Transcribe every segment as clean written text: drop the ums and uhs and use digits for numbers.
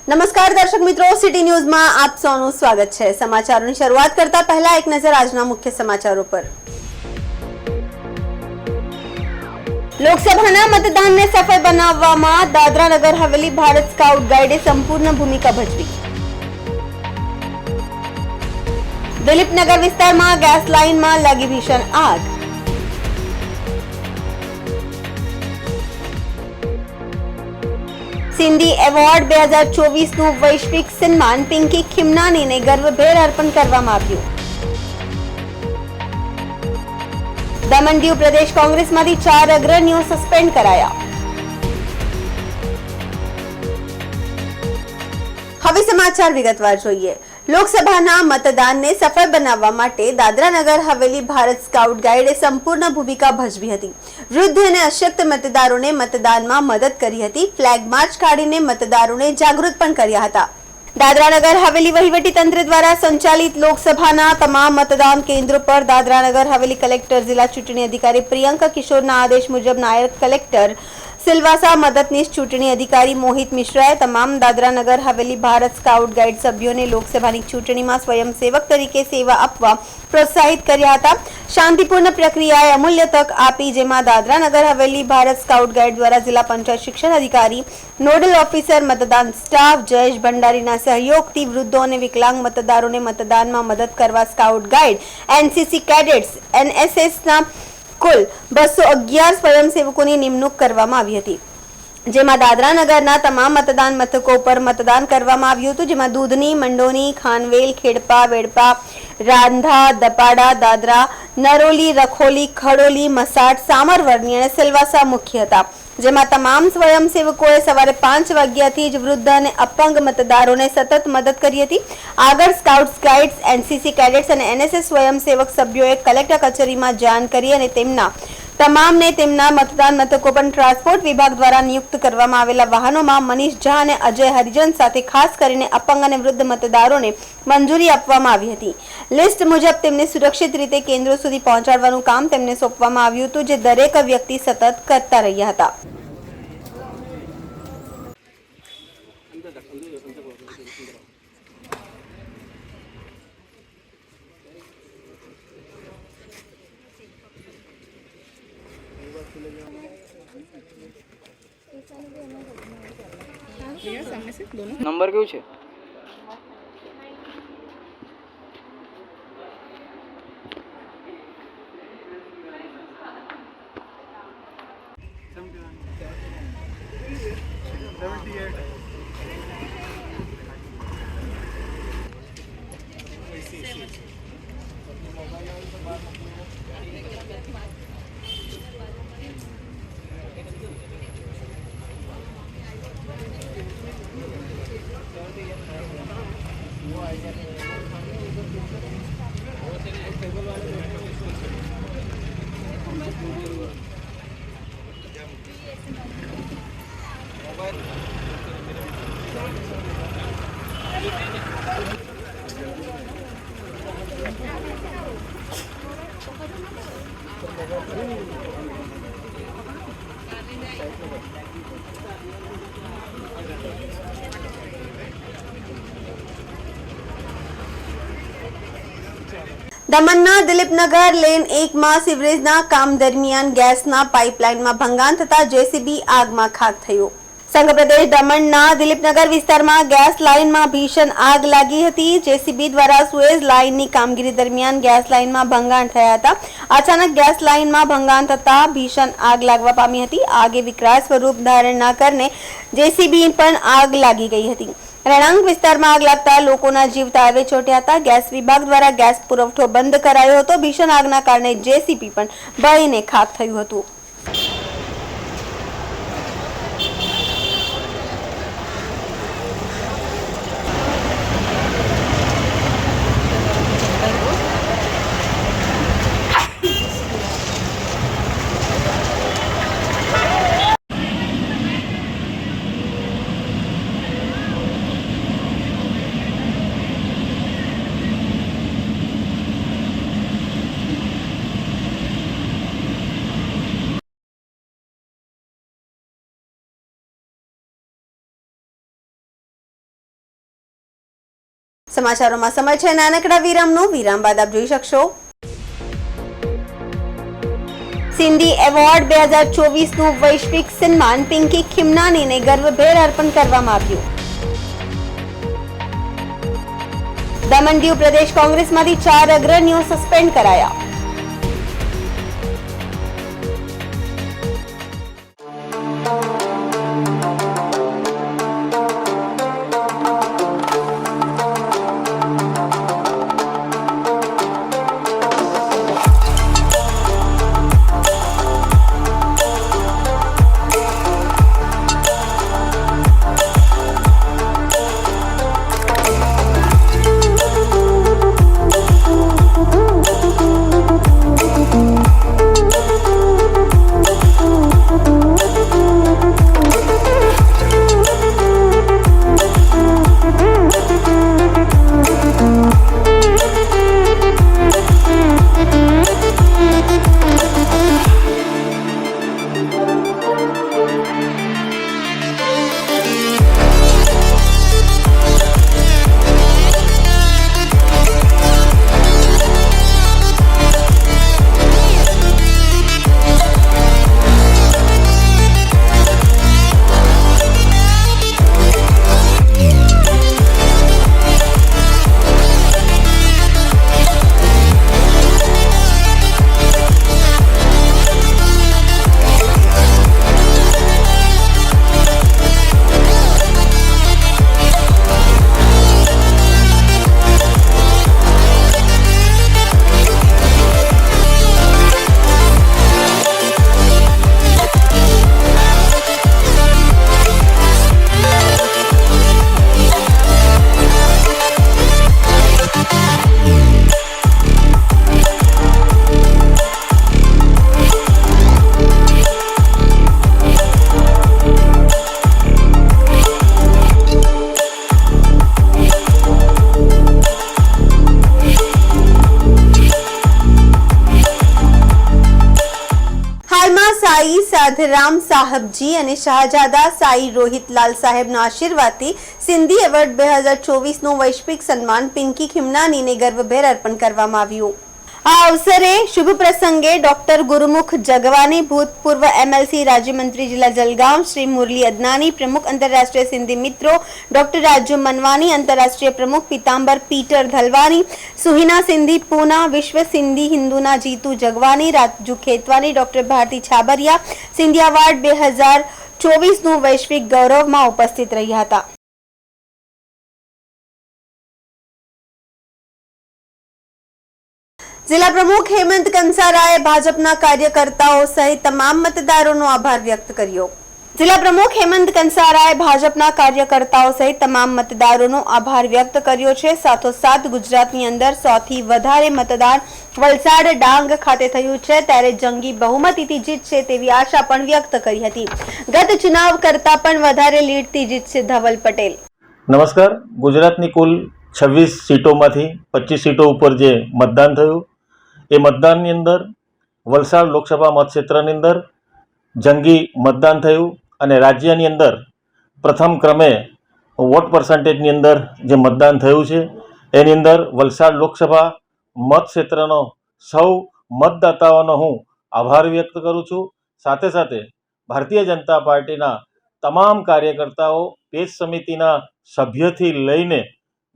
નમસ્કાર દર્શક મિત્રો, સિટી ન્યૂઝમાં આપ સૌનું સ્વાગત છે। સમાચારોની શરૂઆત કરતા પહેલા એક નજર આજના મુખ્ય સમાચારો પર। લોકસભાના મતદાનને સફળ બનાવવામાં દાદરા નગર હવેલી ભારત સ્કાઉટ ગાઈડે સંપૂર્ણ ભૂમિકા ભજવી। દિલીપનગર વિસ્તારમાં ગેસ લાઇનમાં લાગી ભીષણ આગ। સિંધી એવોર્ડ 2024નું વૈશ્વિક સન્માન પિંકી ખીમનાનીને ગર્વભેર અર્પણ કરવામાં આવ્યું। દમણ દીવ પ્રદેશ કોંગ્રેસમાંથી 4 અગ્રણીઓ સસ્પેન્ડ કરાયા। હવે સમાચાર વિગતવાર જોઈએ। લોકસભાના મતદાનને સફળ બનાવવા માટે દાદરા નગર હવેલી ભારત સ્કાઉટ ગાઈડે સંપૂર્ણ ભૂમિકા ભજવી હતી। વૃદ્ધ અને અશક્ત મતદારોને મતદાનમાં મદદ કરી હતી। ફ્લેગ માર્ચ કાઢીને મતદારોને જાગૃત પણ કર્યા હતા। દાદરા નગર હવેલી વહીવટી તંત્ર દ્વારા સંચાલિત લોકસભાના તમામ મતદાન કેન્દ્રો પર દાદરા નગર હવેલી કલેક્ટર જિલ્લા ચૂંટણી અધિકારી પ્રિયંકા કિશોરના આદેશ મુજબ નાયબ કલેક્ટર સિલવાસા મદદનીશ ચૂંટણી અધિકારી મોહિત મિશ્રાએ તમામ દાદરા નગર હવેલી ભારત સ્કાઉટ ગાઈડ સભ્યોને લોકસભાની ચૂંટણીમાં સ્વયંસેવક તરીકે સેવા આપવા પ્રોત્સાહિત કર્યા હતા। શાંતિપૂર્ણ પ્રક્રિયાએ અમૂલ્ય તક આપી, જેમાં દાદરા નગર હવેલી ભારત સ્કાઉટ ગાઈડ દ્વારા જિલ્લા પંચાયત શિક્ષણ અધિકારી, નોડલ ઓફિસર, મતદાન સ્ટાફ, જયેશ ભંડારીના સહયોગથી વૃદ્ધો અને વિકલાંગ મતદારોને મતદાનમાં મદદ કરવા સ્કાઉટ ગાઈડ, એનસીસી કેડેટ્સ, એનએસએસના કુલ 211 સ્વયંસેવકોની નિમણૂક કરવામાં આવી હતી, જેમાં દાદરા નગરના તમામ મતદાન મથકો પર મતદાન કરવામાં આવ્યું હતું, જેમાં દૂધની, મંડોની, ખાનવેલ, ખેડપા, વેડપા, રાંધા, દપાડા, દાદરા, નરોલી, રખોલી, ખડોલી, મસાટ, સામરવરની અને સિલવાસા મુખ્ય હતા, જેમાં તમામ સ્વયંસેવકોએ સવારે 5 વાગ્યાથી જ વૃદ્ધ અને અપંગ મતદારોને સતત મદદ કરી હતી। આગળ સ્કાઉટ્સ ગાઈડ્સ, એનસીસી કેડેટ્સ અને એનએસએસ સ્વયંસેવક સભ્યોએ કલેક્ટર કચેરીમાં જાણ કરી અને તમામને તેમના મતદાન મથકો પર ટ્રાન્સપોર્ટ વિભાગ દ્વારા નિયુક્ત કરવામાં આવેલા વાહનોમાં મનીષ ઝા અને અજય હરિજન સાથે ખાસ કરીને અપંગ અને વૃદ્ધ મતદારોને મંજૂરી આપવામાં આવી હતી। લિસ્ટ મુજબ તેમને સુરક્ષિત રીતે કેન્દ્રો સુધી પહોંચાડવાનું કામ તેમને સોંપવામાં આવ્યું હતું, જે દરેક વ્યક્તિ સતત કરતા રહ્યા હતા। નંબર કેવું છે? દમણના દિલીપનગર લેન 1માં સિવરેજના કામ દરમિયાન ગેસના પાઇપલાઇનમાં ભંગાણ થતા જેસીબી આગમાં ખાક થયું। સંઘ પ્રદેશ દમણના દિલીપનગર વિસ્તારમાં ગેસ લાઇનમાં ભીષણ આગ લાગી હતી। જેસીબી દ્વારા સુએઝ લાઇનની કામગીરી દરમિયાન ગેસ લાઇનમાં ભંગાણ થયા હતા। અચાનક ગેસ લાઇનમાં ભંગાણ થતા ભીષણ આગ લાગવા પામી હતી। આગે વિકરાળ સ્વરૂપ ધારણ ન કરીને જેસીબી પણ આગ લાગી ગઈ હતી। રહેણાંક વિસ્તારમાં આગ લાગતા લોકોના જીવ તાળવે ચોંટ્યા હતા। ગેસ વિભાગ દ્વારા ગેસ પુરવઠો બંધ કરાયો હતો। ભીષણ આગના કારણે જેસીબી પણ બળીને ખાક થયું હતું। સમાચારોમાં સમય છે નાનકડા વિરામનો. વિરામ બાદ આપ જોઈ શકશો સિંધી એવોર્ડ 2024નું વૈશ્વિક સન્માન પિંકી ખીમનાનીને ગર્વભેર અર્પણ કરવામાં આવ્યું. દમણ દીવ પ્રદેશ કોંગ્રેસમાંથી 4 અગ્રણીઓ સસ્પેન્ડ કરાયા. સાઈ સાધરામ સાહેબજી અને શાહજાદા સાઈ રોહિતલાલ સાહેબના આશીર્વાદથી સિંધી એવોર્ડ 2024નું વૈશ્વિક સન્માન પિંકી ખીમનાનીને ગર્વભેર અર્પણ કરવામાં આવ્યું. આ અવસરે શુભ પ્રસંગે ડોક્ટર ગુરુમુખ જગવાની, ભૂતપૂર્વ એમએલસી રાજ્યમંત્રી જિલ્લા જલગામ શ્રી મુરલી અદનાની, પ્રમુખ આંતરરાષ્ટ્રીય સિંધી મિત્રો ડોક્ટર રાજુ મનવાની, આંતરરાષ્ટ્રીય પ્રમુખ પીતાંબર પીટર ધલવાની, સુહિના સિંધી પૂના, વિશ્વ સિંધી હિન્દુના જીતુ જગવાની, રાજુ ખેતવાની, ડોક્ટર ભારતી છાબરિયા સિંધી એવોર્ડ 2024નું વૈશ્વિક ગૌરવમાં ઉપસ્થિત રહ્યા હતા. જિલ્લા પ્રમુખ હેમંત કંસારાએ ભાજપના કાર્યકર્તાઓ સહિત તમામ મતદારોનો આભાર વ્યક્ત કર્યો. જિલ્લા પ્રમુખ હેમંત કંસારાએ ભાજપના કાર્યકર્તાઓ સહિત તમામ મતદારોનો આભાર વ્યક્ત કર્યો છે. સાથોસાથ ગુજરાતની અંદર સૌથી વધારે મતદાન વલસાડ ડાંગ ખાતે થયું છે, ત્યારે જંગી બહુમતીથી જીતશે તેવી આશા પણ વ્યક્ત કરી હતી. ગત ચુનાવ કરતા પણ વધારે લીડથી જીતશે ધવલ પટેલ. નમસ્કાર. ગુજરાતની કુલ 26 સીટોમાંથી 25 સીટો ઉપર જે મતદાન થયું એ મતદાનની અંદર વલસાડ લોકસભા મતક્ષેત્રની અંદર જંગી મતદાન થયું અને રાજ્યની અંદર પ્રથમ ક્રમે વોટ પર્સન્ટેજની અંદર જે મતદાન થયું છે એની અંદર વલસાડ લોકસભા મતક્ષેત્રનો સૌ મતદાતાઓનો હું આભાર વ્યક્ત કરું છું. સાથે સાથે ભારતીય જનતા પાર્ટીના તમામ કાર્યકર્તાઓ, પેજ સમિતિના સભ્યથી લઈને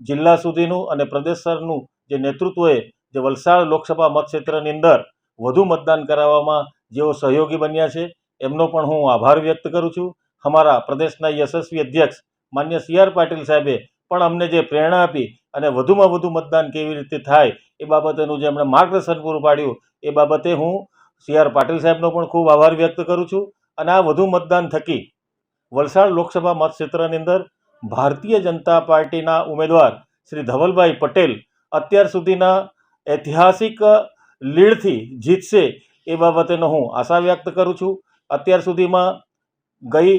જિલ્લા સુધીનું અને પ્રદેશ સ્તરનું જે નેતૃત્વએ જે વલસાડ લોકસભા મતક્ષેત્રની અંદર વધુ મતદાન કરાવવામાં જેઓ સહયોગી બન્યા છે એમનો પણ હું આભાર વ્યક્ત કરું છું. અમારા પ્રદેશના યશસ્વી અધ્યક્ષ માન્ય CR પાટીલ સાહેબે પણ અમને જે પ્રેરણા આપી અને વધુમાં વધુ મતદાન કેવી રીતે થાય એ બાબતેનું જે એમણે માર્ગદર્શન પૂરું પાડ્યું એ બાબતે હું CR પાટીલ સાહેબનો પણ ખૂબ આભાર વ્યક્ત કરું છું. અને આ વધુ મતદાન થકી વલસાડ લોકસભા મતક્ષેત્રની અંદર ભારતીય જનતા પાર્ટીના ઉમેદવાર શ્રી ધવલભાઈ પટેલ અત્યાર સુધીના ઐતિહાસિક લીડથી જીતશે એ બાબતેનો હું આશા વ્યક્ત કરું છું. અત્યાર સુધીમાં ગઈ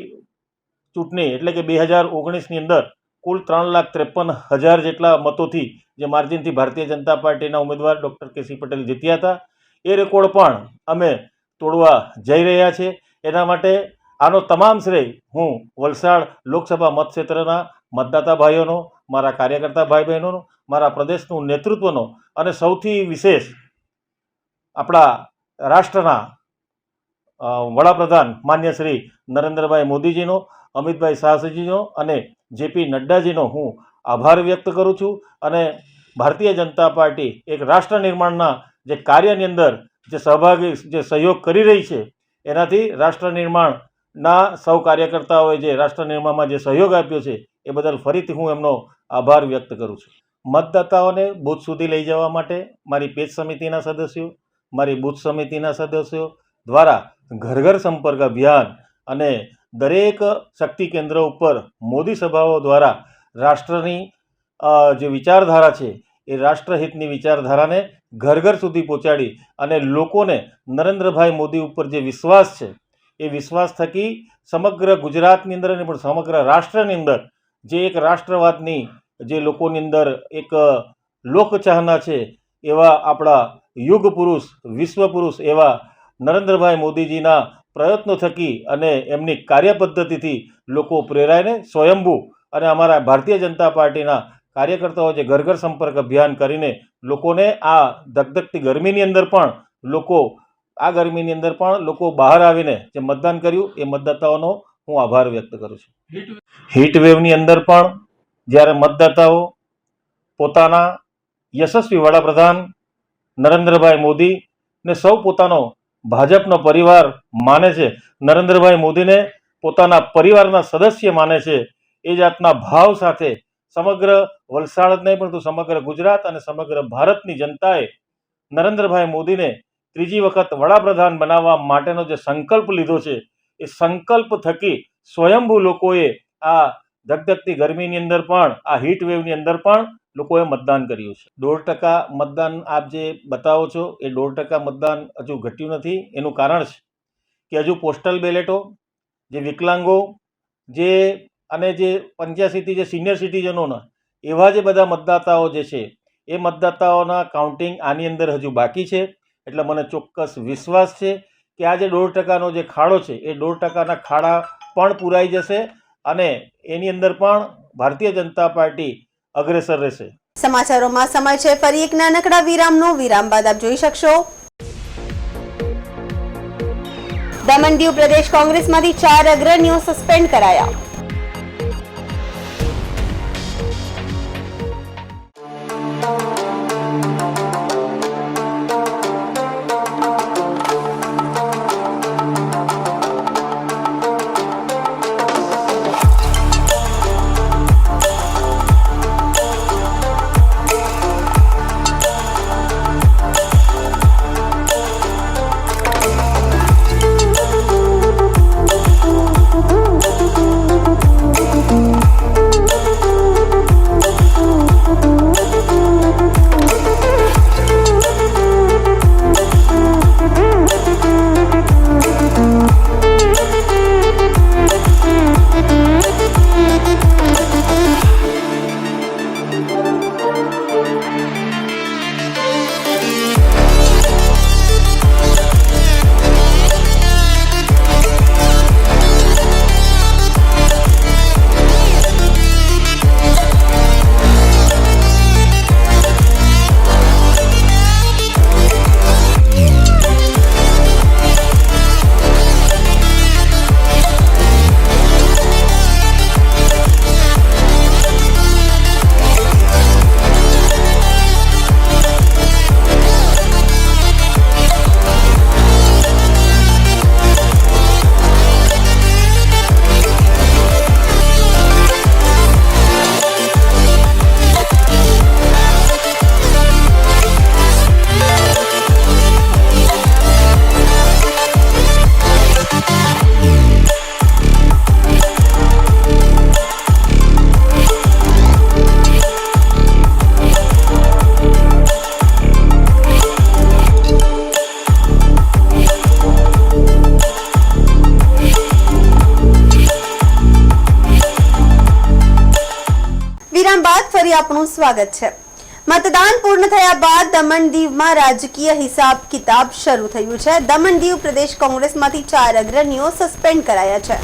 ચૂંટણી એટલે કે 2019ની અંદર કુલ 3,53,000 જેટલા મતોથી જે માર્જિનથી ભારતીય જનતા પાર્ટીના ઉમેદવાર ડૉક્ટર KC પટેલ જીત્યા હતા એ રેકોર્ડ પણ અમે તોડવા જઈ રહ્યા છે. એના માટે આનો તમામ શ્રેય હું વલસાડ લોકસભા મતક્ષેત્રના મતદાતા ભાઈઓનો, મારા કાર્યકર્તા ભાઈ બહેનોનો, મારા પ્રદેશનું નેતૃત્વનો અને સૌથી વિશેષ આપણા રાષ્ટ્રના વડાપ્રધાન માન્ય શ્રી નરેન્દ્રભાઈ મોદીજીનો, અમિતભાઈ શાહજીનો અને જેપી નડ્ડાજીનો હું આભાર વ્યક્ત કરું છું. અને ભારતીય જનતા પાર્ટી એક રાષ્ટ્ર નિર્માણના જે કાર્યની અંદર જે સહયોગ કરી રહી છે એનાથી રાષ્ટ્ર નિર્માણના સૌ કાર્યકર્તાઓએ જે રાષ્ટ્ર નિર્માણમાં જે સહયોગ આપ્યો છે એ બદલ ફરીથી હું એમનો આભાર વ્યક્ત કરું છું. મતદાતાઓને બૂથ સુધી લઈ જવા માટે મારી પેજ સમિતિના સદસ્યો, મારી બૂથ સમિતિના સદસ્યો દ્વારા ઘર ઘર સંપર્ક અભિયાન અને દરેક શક્તિ કેન્દ્ર ઉપર મોદી સભાઓ દ્વારા રાષ્ટ્રની જે વિચારધારા છે એ રાષ્ટ્રહિતની વિચારધારાને ઘર ઘર સુધી પહોંચાડી અને લોકોને નરેન્દ્રભાઈ મોદી ઉપર જે વિશ્વાસ છે એ વિશ્વાસ થકી સમગ્ર ગુજરાતની અંદર અને પણ સમગ્ર રાષ્ટ્રની અંદર જે એક રાષ્ટ્રવાદની જે લોકોની અંદર એક લોકચાહના છે એવા આપણા યુગ પુરુષ, વિશ્વ પુરુષ એવા નરેન્દ્રભાઈ મોદીજીના પ્રયત્નો થકી અને એમની કાર્યપદ્ધતિથી લોકો પ્રેરાઈને સ્વયંભૂ અને અમારા ભારતીય જનતા પાર્ટીના કાર્યકર્તાઓ જે ઘર ઘર સંપર્ક અભિયાન કરીને લોકોને આ ધગધગતી ગરમીની અંદર પણ લોકો બહાર આવીને જે મતદાન કર્યું એ મતદાતાઓનો હું આભાર વ્યક્ત કરું છું. હીટ વેવની અંદર પણ જ્યારે મતદાતાઓ પોતાના યશસ્વી વડાપ્રધાન નરેન્દ્રભાઈ મોદીને સૌ પોતાનો ભાજપનો પરિવાર માને છે, નરેન્દ્રભાઈ મોદીને પોતાના પરિવારના સદસ્ય માને છે, એ જાતના ભાવ સાથે સમગ્ર વલસાડ જ નહીં પરંતુ સમગ્ર ગુજરાત અને સમગ્ર ભારતની જનતાએ નરેન્દ્રભાઈ મોદીને ત્રીજી વખત વડાપ્રધાન બનાવવા માટેનો જે સંકલ્પ લીધો છે એ સંકલ્પ થકી સ્વયંભૂ લોકોએ આ ધગધગતી ગરમીની અંદર પણ આ હીટ વેવની અંદર પણ લોકોએ મતદાન કર્યું છે. 1.5% મતદાન આપ જે બતાવો છો એ 1.5% મતદાન હજુ ઘટ્યું નથી. એનું કારણ છે કે હજુ પોસ્ટલ બેલેટો, જે વિકલાંગો, જે અને જે 85થી જે સિનિયર સિટીઝનોના એવા જે બધા મતદાતાઓ જે છે એ મતદાતાઓના કાઉન્ટિંગ આની અંદર હજુ બાકી છે. એટલે મને ચોક્કસ વિશ્વાસ છે કે આ જે 1.5%નો જે ખાડો છે એ 1.5%ના ખાડા પણ પૂરાઈ જશે અને એની અંદર પણ ભારતીય જનતા પાર્ટી અગ્રેસર રહેશે. સમાચારોમાં સમય છે ફરી એક નાનકડા વિરામનો. વિરામ બાદ આપ જોઈ શકશો દમણ દીવ પ્રદેશ કોંગ્રેસમાંથી 4 અગ્રણીઓ સસ્પેન્ડ કરાયા. આપનું સ્વાગત છે. મતદાન પૂર્ણ થયા બાદ દમણ દીવમાં રાજકીય હિસાબ કિતાબ શરૂ થયું છે. દમણ દીવ પ્રદેશ કોંગ્રેસમાંથી 4 અગ્રણીઓ સસ્પેન્ડ કરાયા છે.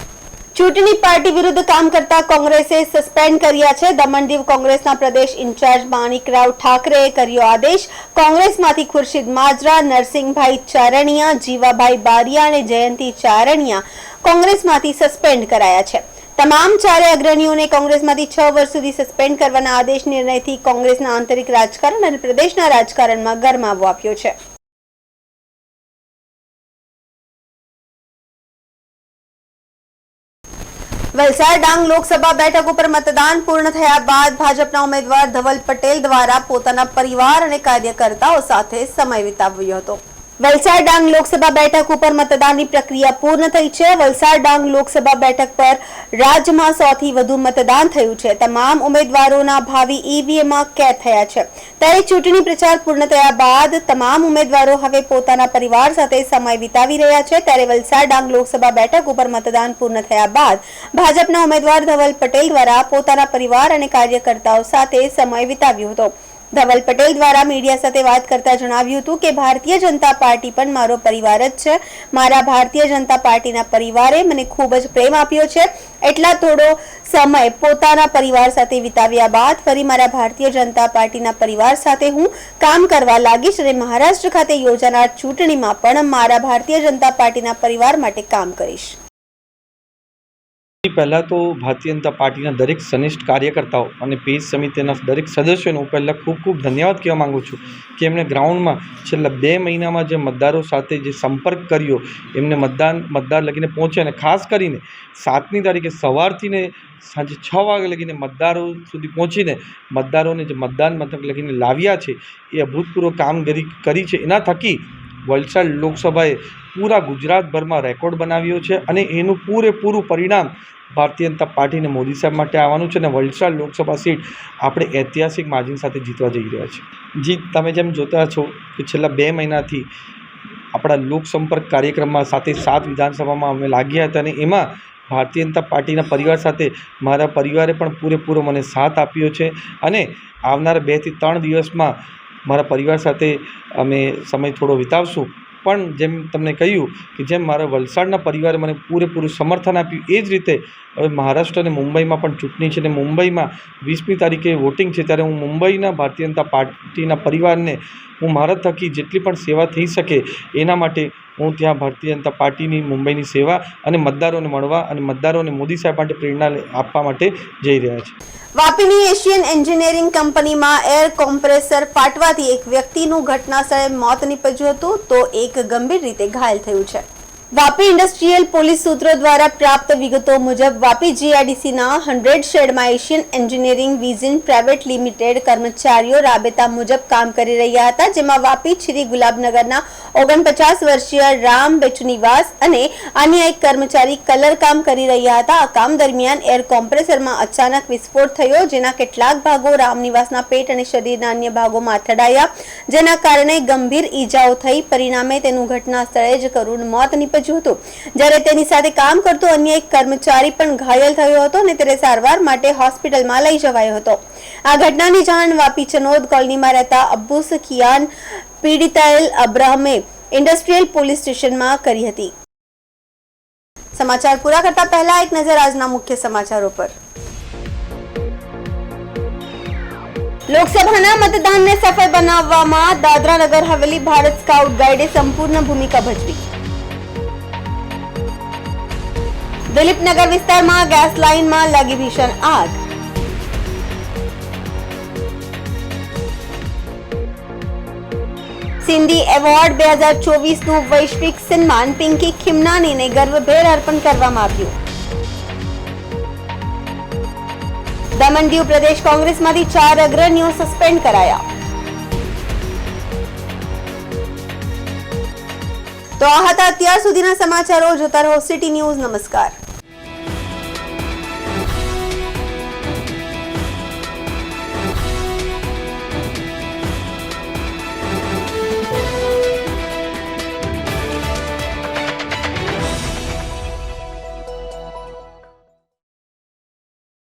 ચૂંટણી પાર્ટી વિરુદ્ધ કામ કરતા કોંગ્રેસે સસ્પેન્ડ કર્યા છે. દમણ દીવ કોંગ્રેસના પ્રદેશ ઇન્ચાર્જ માણિકરાવ ઠાકરેએ કર્યો આદેશ. કોંગ્રેસમાંથી ખુરશીદ માજરા, નરસિંહભાઈ ચારણિયા, જીવાભાઈ બારિયા અને જયંતિ ચારણિયા કોંગ્રેસમાંથી સસ્પેન્ડ કરાયા છે. તમામ ચારે અગ્રણીઓને કોંગ્રેસમાંથી 6 વર્ષ સુધી સસ્પેન્ડ કરવાના આદેશ નિર્ણયથી કોંગ્રેસના આંતરિક રાજકારણ અને પ્રદેશના રાજકારણમાં ગરમાવો આપ્યો છે. વલસાડ ડાંગ લોકસભા બેઠક ઉપર મતદાન પૂર્ણ થયા બાદ ભાજપના ઉમેદવાર ધવલ પટેલ દ્વારા પોતાના પરિવાર અને કાર્યકર્તાઓ સાથે સમય વિતાવ્યો હતો. વલસાડ ડાંગ લોકસભા બેઠક ઉપર મતદાનની પ્રક્રિયા પૂર્ણ થઈ છે. વલસાડ ડાંગ લોકસભા બેઠક પર રાજ્યમાં 100 થી વધુ મતદાન થયું છે. તમામ ઉમેદવારોના ભાવિ ઈવીએમમાં કેદ થયા છે. ત્યારે ચૂંટણી પ્રચાર પૂર્ણ થયા બાદ તમામ ઉમેદવારો હવે પોતાના પરિવાર સાથે સમય વિતાવી રહ્યા છે. ત્યારે વલસાડ ડાંગ લોકસભા બેઠક ઉપર મતદાન પૂર્ણ થયા બાદ ભાજપના ઉમેદવાર ધવલ પટેલ દ્વારા પોતાના પરિવાર અને કાર્યકર્તાઓ સાથે સમય વિતાવ્યો હતો. ધવલ પટેલ દ્વારા મીડિયા સાથે વાત કરતા જણાવ્યું હતું કે ભારતીય જનતા પાર્ટી પણ મારો પરિવાર જ છે. મારા ભારતીય જનતા પાર્ટીના પરિવારે મને ખૂબ જ પ્રેમ આપ્યો છે. એટલા થોડો સમય પોતાના પરિવાર સાથે વિતાવ્યા બાદ ફરી મારા ભારતીય જનતા પાર્ટીના પરિવાર સાથે હું કામ કરવા લાગીશ અને મહારાષ્ટ્ર ખાતે યોજાનાર ચૂંટણીમાં પણ મારા ભારતીય જનતા પાર્ટીના પરિવાર માટે કામ કરીશ. પહેલાં તો ભારતીય જનતા પાર્ટીના દરેક સનિષ્ઠ કાર્યકર્તાઓ અને પેજ સમિતિના દરેક સદસ્યોને હું પહેલાં ખૂબ ખૂબ ધન્યવાદ કહેવા માગું છું કે એમણે ગ્રાઉન્ડમાં છેલ્લા 2 મહિનામાં જે મતદારો સાથે જે સંપર્ક કર્યો, એમને મતદાર લગીને પહોંચ્યા અને ખાસ કરીને 7મી તારીખે સવારથી ને સાંજે 6 વાગે લગીને મતદારો સુધી પહોંચીને મતદારોને જે મતદાન મથક લગીને લાવ્યા છે એ અભૂતપૂર્વ કામગીરી કરી છે. એના થકી વલસાડ લોકસભાએ પૂરા ગુજરાતભરમાં રેકોર્ડ બનાવ્યો છે અને એનું પૂરેપૂરું પરિણામ ભારતીય જનતા પાર્ટીને મોદી સાહેબ માટે આવવાનું છે અને વલસાડ લોકસભા સીટ આપણે ઐતિહાસિક માર્જિન સાથે જીતવા જઈ રહ્યા છે. તમે જેમ જોતા છો કે છેલ્લા 2 મહિનાથી આપણા લોકસંપર્ક કાર્યક્રમમાં સાથે 7 વિધાનસભામાં અમે લાગ્યા હતા અને એમાં ભારતીય જનતા પાર્ટીના પરિવાર સાથે મારા પરિવારે પણ પૂરેપૂરો મને સાથ આપ્યો છે અને આવનારા 2 થી 3 દિવસમાં મારા પરિવાર સાથે અમે સમય થોડો વિતાવશું. પણ જેમ તમને કહ્યું કે જેમ મારા વલસાડના પરિવારે મને પૂરેપૂરું સમર્થન આપ્યું એ જ રીતે હવે મહારાષ્ટ્ર અને મુંબઈમાં પણ ચૂંટણી છે અને મુંબઈમાં 20મી તારીખે વોટિંગ છે. ત્યારે હું મુંબઈના ભારતીય જનતા પાર્ટીના પરિવારને હું મારા થકી જેટલી પણ સેવા થઈ શકે એના માટે હું ત્યાં ભારતીય જનતા પાર્ટીની મુંબઈની સેવા અને મતદારોને મળવા અને મતદારોને મોદી સાહેબ માટે પ્રેરણા આપવા માટે જઈ રહ્યા છે. વાપીની એશિયન એન્જિનિયરિંગ કંપનીમાં એર કોમ્પ્રેસર ફાટવાથી એક વ્યક્તિનું ઘટના સ્થળે મોત નીપજ્યું હતું તો એક ગંભીર રીતે ઘાયલ થયું છે. વાપી ઇન્ડસ્ટ્રીયલ પોલીસ સૂત્રો દ્વારા પ્રાપ્ત વિગતો મુજબ વાપી જીઆઈડીસીના 100 શેડમાં Asian engineering vision private limited કર્મચારીઓ રાબેતા મુજબ કામ કરી રહ્યા હતા. જેમાં વાપી શ્રી ગુલાબનગરના 49 વર્ષીય રામ બેચુનિવાસ અને અન્ય એક કર્મચારી કલર કામ કરી રહ્યા હતા. આ કામ દરમિયાન એર કોમ્પ્રેસરમાં અચાનક વિસ્ફોટ થયો, જેના કેટલાક ભાગો રામનિવાસના પેટ અને શરીરના અન્ય ભાગોમાં અથડાયા, જેના કારણે ગંભીર ઈજાઓ થઈ. પરિણામે તેનું ઘટના સ્થળે જ કરુણ મોત નીપજ્યું હતું. જ્યારે તેની સાથે કામ કરતો અન્ય એક કર્મચારી પણ ઘાયલ થયો હતો અને તેને સારવાર માટે હોસ્પિટલમાં લઈ જવાયો હતો. આ ઘટનાની જાણ વાપી ચનોદ કોલોનીમાં રહેતા અબ્બુ સખિયાન પીડિતાયેલ અબ્રાહમે ઇન્ડસ્ટ્રીયલ પોલીસ સ્ટેશનમાં કરી હતી. સમાચાર પૂરા કરતા પહેલા એક નજર આજના મુખ્ય સમાચારો પર. લોકસભાના મતદાનને સફળ બનાવવામાં દાદરા નગર હવેલી ભારત સ્કાઉટ ગાઈડે સંપૂર્ણ ભૂમિકા ભજવી. દિલીપનગર વિસ્તારમાં ગેસ લાઇનમાં લાગી ભીષણ આગ. સિંધી એવોર્ડ 2024નું વૈશ્વિક સન્માન પિંકી ખીમનાનીને ગર્વભેર અર્પણ કરવામાં આવ્યું. દમણ દીવ પ્રદેશ કોંગ્રેસમાંથી 4 અગ્રણીઓ સસ્પેન્ડ કરાયા. તો આ હતા અત્યાર સુધીના સમાચારો. જોતા રહો સિટી ન્યૂઝ. નમસ્કાર.